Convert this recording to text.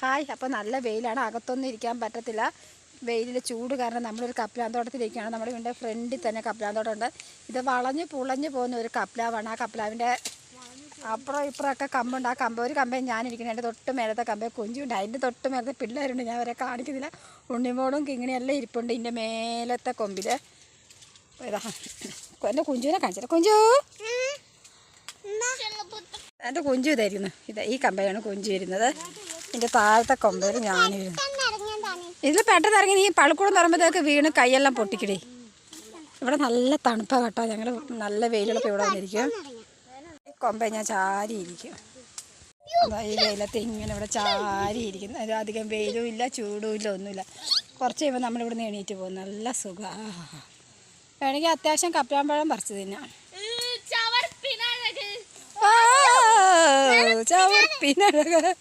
Hi. അപ്പോൾ നല്ല വെയിലാണ്, അകത്തൊന്നും ഇരിക്കാൻ പറ്റത്തില്ല. വെയിലിൻ്റെ ചൂട് കാരണം നമ്മളൊരു കപ്ലാന്തോട്ടത്തിലേക്കാണ്. നമ്മുടെ വീടിൻ്റെ ഫ്രണ്ടിൽ തന്നെ കപ്ലാന്തോട്ടമുണ്ട്. ഇത് വളഞ്ഞ് പുളഞ്ഞ് പോകുന്ന ഒരു കപ്ലാവാണ്. ആ കപ്ലാവിൻ്റെ അപ്പുറം ഇപ്പുറമൊക്കെ കമ്പുണ്ട്. ആ കമ്പ് ഒരു കമ്പേ ഞാനിരിക്കുന്നത്, എൻ്റെ തൊട്ട് മേലത്തെ കമ്പേ കുഞ്ചുണ്ട്. അതിൻ്റെ തൊട്ട് മേലത്തെ പിള്ളേരുണ്ട്, ഞാൻ അവരെ കാണിക്കുന്നില്ല. ഉണ്ണിമോളും കിങ്ങിണിയെല്ലാം ഇരിപ്പുണ്ട് ഇതിൻ്റെ മേലത്തെ കൊമ്പിൽ. ഇതാ എൻ്റെ കുഞ്ചുവിനെ കാണിച്ചില്ല. കുഞ്ചു, എൻ്റെ കുഞ്ചു ഇതായിരുന്നു. ഈ കമ്പയാണ് കുഞ്ചു ഇരുന്നത്. ഇതിൻ്റെ താഴത്തെ കൊമ്പയിൽ ഞാനിരുന്നു. ഇതിൽ പെട്ടെന്ന് ഇറങ്ങി നീ പള്ളിക്കൂടം തുറമ്പത്തേക്ക് വീണ് കൈയെല്ലാം പൊട്ടിക്കടി. ഇവിടെ നല്ല തണുപ്പാണ് കേട്ടോ. ഞങ്ങൾ നല്ല വെയിലുള്ളപ്പോൾ ഇവിടെ വന്നിരിക്കും. ഈ കൊമ്പ ഞാൻ ചാരിയിരിക്കും. അതാ ഈ വെയിലത്ത് ഇങ്ങനെ ഇവിടെ ചാരിയിരിക്കുന്നു. അത് അധികം വെയിലും ഇല്ല ചൂടും ഇല്ല ഒന്നുമില്ല. കുറച്ച് കഴിയുമ്പോൾ നമ്മളിവിടെ നിന്ന് എണീറ്റ് പോകും. നല്ല സുഖം. വേണമെങ്കിൽ അത്യാവശ്യം കപ്ലാമ്പഴം പറിച്ച് തിന്നാം. ചവർപ്പിനഴക്